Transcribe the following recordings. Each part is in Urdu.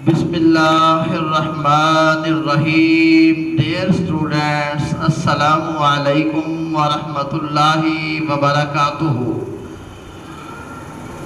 Bismillahirrahmanirrahim. Dear students, Assalamu alaikum wa rahmatullahi wa barakatuhu.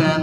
10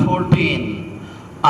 14।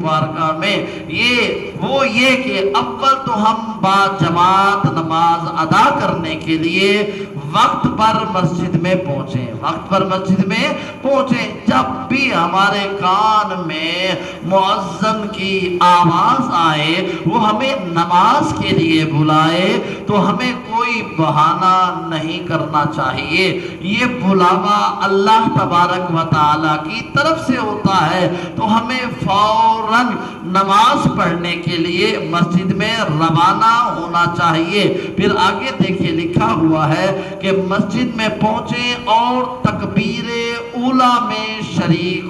مبارکہ میں یہ کہ اول تو ہم با جماعت نماز ادا کرنے کے لیے وقت پر مسجد میں پہنچیں جب بھی ہمارے کان میں مؤذن کی آواز آئے، وہ ہمیں نماز کے لیے بلائے، تو ہمیں کوئی بہانہ نہیں کرنا چاہیے۔ یہ بلاوا اللہ تبارک و تعالیٰ کی طرف سے ہوتا ہے، تو ہمیں فوراً نماز پڑھنے کے لیے مسجد میں روانہ ہونا چاہیے۔ پھر آگے دیکھیے لکھا ہوا ہے کہ مسجد میں پہنچیں اور تکبیر اولیٰ میں شریک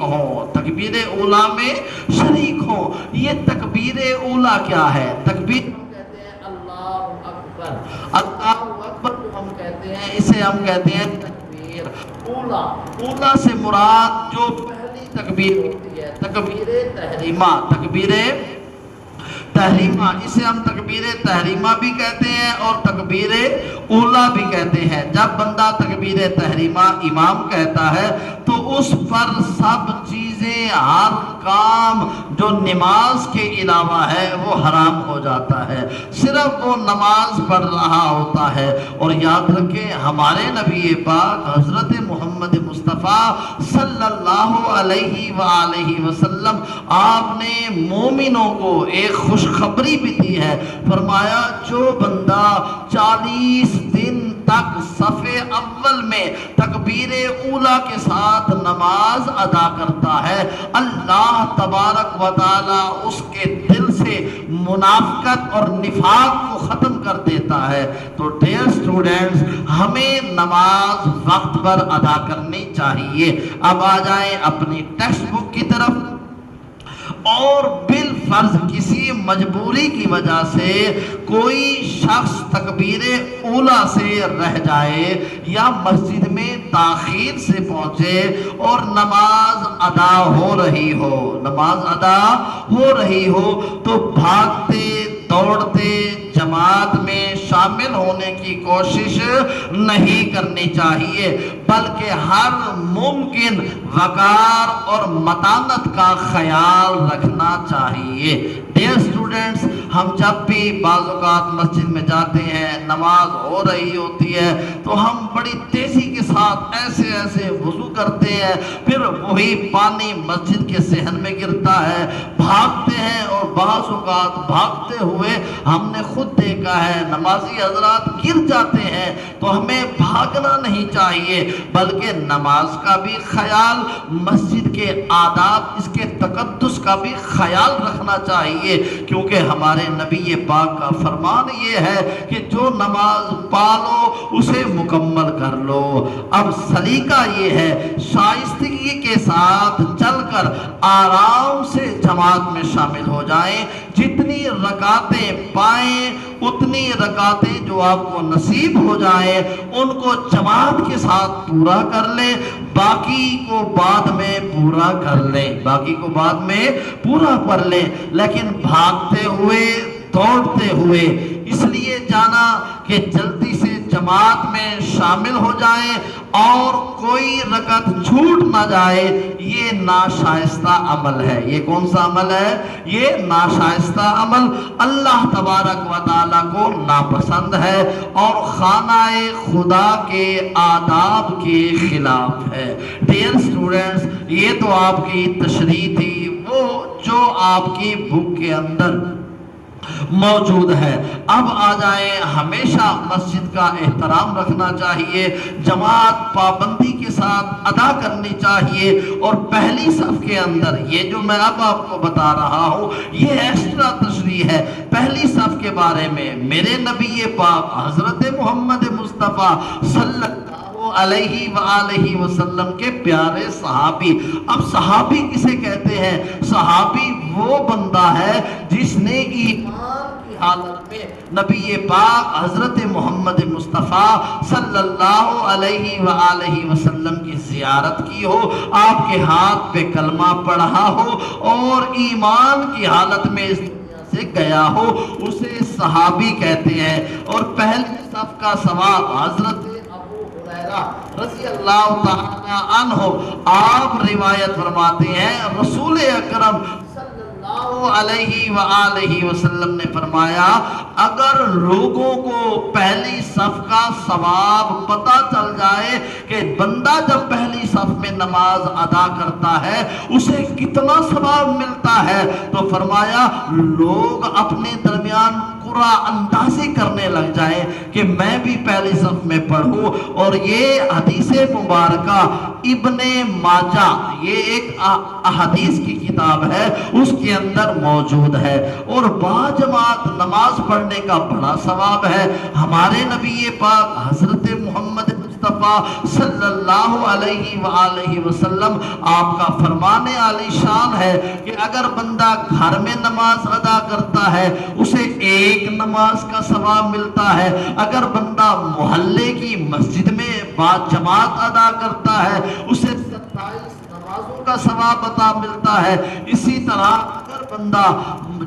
ہوں۔ یہ تکبیر اولیٰ کیا ہے؟ تکبیر ہم کہتے ہیں اللہ اکبر، اللہ اکبر جو ہم کہتے ہیں اسے ہم کہتے ہیں تکبیر اولیٰ۔ اولیٰ سے مراد جو پہلی تکبیر ہوتی ہے، تکبیر تحریمہ، اسے ہم تکبیر تحریمہ بھی کہتے ہیں اور تکبیر اولیٰ بھی کہتے ہیں۔ جب بندہ تکبیر تحریمہ امام کہتا ہے تو اس پر سب چیزیں، ہر کام جو نماز کے علاوہ ہے وہ حرام ہو جاتا ہے، صرف وہ نماز پڑھ رہا ہوتا ہے۔ اور یاد رکھیں ہمارے نبی پاک حضرت محمد مصطفیٰ صلی اللہ علیہ وآلہ وسلم، آپ نے مومنوں کو ایک خوشخبری بھی دی ہے۔ فرمایا جو بندہ 40 دن تک صف اول میں تکبیر اولیٰ کے ساتھ نماز ادا کرتا ہے، اللہ تبارک و تعالی اس کے دل سے منافقت اور نفاق کو ختم کر دیتا ہے۔ تو ڈیئر اسٹوڈنٹس، ہمیں نماز وقت پر ادا کرنی چاہیے۔ اب آ جائیں اپنی ٹیکسٹ بک کی طرف۔ اور بالفرض کسی مجبوری کی وجہ سے کوئی شخص تکبیر اولیٰ سے رہ جائے یا مسجد میں تاخیر سے پہنچے اور نماز ادا ہو رہی ہو تو بھاگتے دوڑتے جماعت میں شامل ہونے کی کوشش نہیں کرنی چاہیے، بلکہ ہر ممکن وقار اور متانت کا خیال رکھنا چاہیے۔ ڈیئر اسٹوڈنٹس، ہم جب بھی بعض اوقات مسجد میں جاتے ہیں، نماز ہو رہی ہوتی ہے تو ہم بڑی تیزی کے ساتھ ایسے وضو کرتے ہیں، پھر وہی پانی مسجد کے صحن میں گرتا ہے، بھاگتے ہیں، اور بعض اوقات بھاگتے ہوئے ہم نے خود دیکھا ہے نمازی حضرات گر جاتے ہیں۔ تو ہمیں بھاگنا نہیں چاہیے، بلکہ نماز کا بھی خیال، مسجد کے آداب، اس کے تقدس کا بھی خیال رکھنا چاہیے، کیونکہ ہمارے نبی پاک کا فرمان یہ ہے کہ جو نماز پالو اسے مکمل کر لو۔ اب سلیقہ یہ ہے شائستگی کے ساتھ چل کر آرام سے جماعت میں شامل ہو جائیں، جتنی رکعتیں پائیں اتنی رکعتیں جو آپ کو نصیب ہو جائیں ان کو جماعت کے ساتھ پورا کر لیں، باقی کو بعد میں پورا کر لیں، لیکن بھاگتے ہوئے دوڑتے ہوئے اس لیے جانا کہ جلدی سے جماعت میں شامل ہو جائیں اور کوئی رکعت چھوٹ نہ جائے، یہ ناشائستہ عمل ہے۔ یہ کون سا عمل ہے؟ یہ ناشائستہ عمل اللہ تبارک و تعالیٰ کو ناپسند ہے اور خانہ خدا کے آداب کے خلاف ہے۔ ڈیئر اسٹوڈنٹس، یہ تو آپ کی تشریح تھی، وہ جو آپ کی بک کے اندر موجود ہے۔ اب آ جائیں، ہمیشہ مسجد کا احترام رکھنا چاہیے، جماعت پابندی کے ساتھ ادا کرنی چاہیے، اور پہلی صف کے اندر یہ جو میں اب آپ کو بتا رہا ہوں یہ ایکسٹرا تشریح ہے۔ پہلی صف کے بارے میں میرے نبی پاک حضرت محمد مصطفیٰ صلی اللہ علیہ وآلہ وسلم کے پیارے صحابی۔ اب صحابی کسے کہتے ہیں؟ صحابی وہ بندہ ہے جس نے ایمان کی حالت میں نبی پاک حضرت محمد مصطفیٰ صلی اللہ علیہ وآلہ وسلم کی زیارت کی ہو، آپ کے ہاتھ پہ کلمہ پڑھا ہو اور ایمان کی حالت میں اس دنیا سے گیا ہو، اسے صحابی کہتے ہیں۔ اور پہلی صف کا ثواب حضرت رضی اللہ تعالی عنہ آپ روایت فرماتے ہیں رسول اکرم صلی اللہ علیہ وآلہ وسلم نے فرمایا اگر لوگوں کو پہلی صف کا ثواب پتہ چل جائے کہ بندہ جب پہلی صف میں نماز ادا کرتا ہے اسے کتنا ثواب ملتا ہے، تو فرمایا لوگ اپنے درمیان قرعہ اندازی کرنے لگ جائے کہ میں بھی پہلی صف میں پڑھوں۔ اور یہ حدیث مبارکہ ابن ماجہ، یہ ایک احادیث کی کتاب ہے، اس کے اندر موجود ہے۔ اور باجماعت نماز پڑھنے کا بڑا ثواب ہے۔ ہمارے نبی پاک حضرت محمد مصطفیٰ صلی اللہ علیہ وآلہ وسلم آپ کا فرمان عالی شان ہے کہ اگر بندہ گھر میں نماز ادا کرتا ہے اسے ایک نماز کا ثواب ملتا ہے، اگر بندہ محلے کی مسجد میں باجماعت ادا کرتا ہے اسے 27 نمازوں کا ثواب عطا ملتا ہے۔ اسی طرح اگر بندہ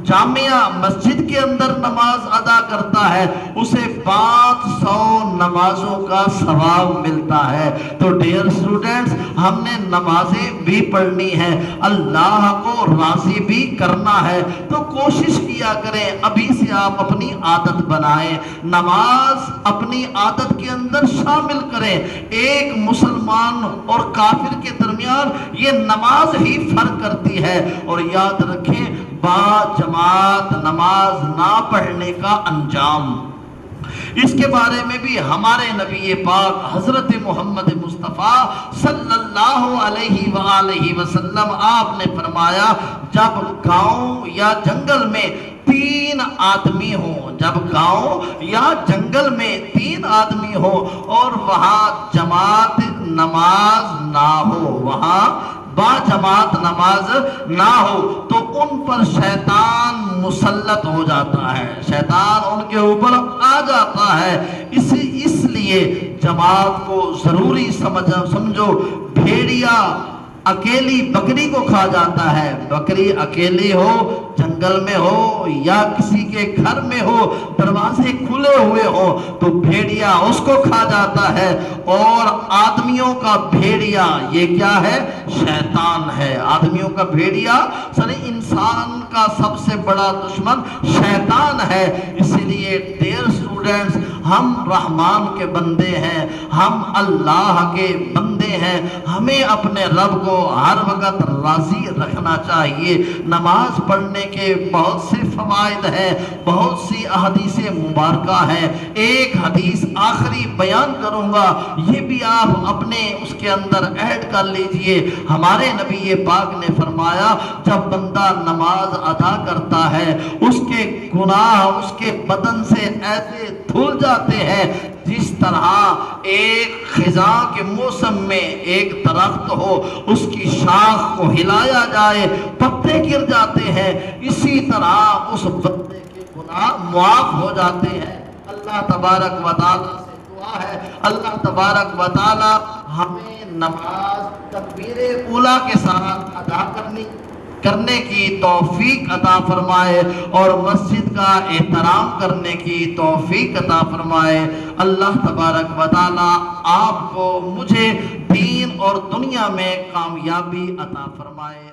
جامعہ مسجد کے اندر نماز ادا کرتا ہے اسے 500 نمازوں کا ثواب ملتا ہے۔ تو ڈیئر اسٹوڈنٹس، ہم نے نمازیں بھی پڑھنی ہے، اللہ کو راضی بھی کرنا ہے، تو کوشش کیا کریں ابھی سے آپ اپنی عادت بنائیں، نماز اپنی عادت کے اندر شامل کریں۔ ایک مسلمان اور کافر کے درمیان یہ نماز ہی فرق کرتی ہے۔ اور یاد رکھیں باجماعت نماز نہ پڑھنے کا انجام، اس کے بارے میں بھی ہمارے نبی پاک حضرت محمد مصطفیٰ صلی اللہ علیہ وآلہ وسلم آپ نے فرمایا جب گاؤں یا جنگل میں 3 آدمی ہوں، جب گاؤں یا جنگل میں 3 آدمی ہوں اور وہاں جماعت نماز نہ ہو، وہاں باجماعت نماز نہ ہو، تو ان پر شیطان مسلط ہو جاتا ہے، شیطان ان کے اوپر آ جاتا ہے۔ اس لیے جماعت کو ضروری سمجھو۔ بھیڑیا اکیلی بکری کو کھا جاتا ہے، بکری اکیلی ہو، جنگل میں ہو یا کسی کے گھر میں ہو، دروازے کھلے ہوئے ہو تو بھیڑیا اس کو کھا جاتا ہے۔ اور آدمیوں کا بھیڑیا یہ کیا ہے؟ شیطان ہے۔ آدمیوں کا بھیڑیا انسان کا سب سے بڑا دشمن شیطان ہے۔ اسی لیے ڈیئر اسٹوڈنٹس، ہم رحمان کے بندے ہیں، ہم اللہ کے بندے ہیں، ہمیں اپنے رب کو ہر وقت راضی رکھنا چاہیے۔ نماز پڑھنے کے بہت سے فوائد ہیں، بہت سی احادیث مبارکہ ہیں۔ ایک حدیث آخری بیان کروں گا، یہ بھی آپ اپنے اس کے اندر ایڈ کر لیجئے۔ ہمارے نبی پاک نے فرمایا جب بندہ نماز ادا کرتا ہے اس کے گناہ اس کے بدن سے ایسے دھل جاتے ہیں جس طرح ایک خزاں کے موسم میں ایک درخت ہو، اس کی شاخ کو ہلایا جائے پتے گر جاتے ہیں، اسی طرح اس بندے کے گناہ معاف ہو جاتے ہیں۔ اللہ تبارک و تعالیٰ سے دعا ہے اللہ تبارک و تعالیٰ ہمیں نماز تکبیر اولیٰ کے ساتھ ادا کرنے کی توفیق عطا فرمائے اور مسجد کا احترام کرنے کی توفیق عطا فرمائے۔ اللہ تبارک و تعالیٰ آپ کو مجھے دین اور دنیا میں کامیابی عطا فرمائے۔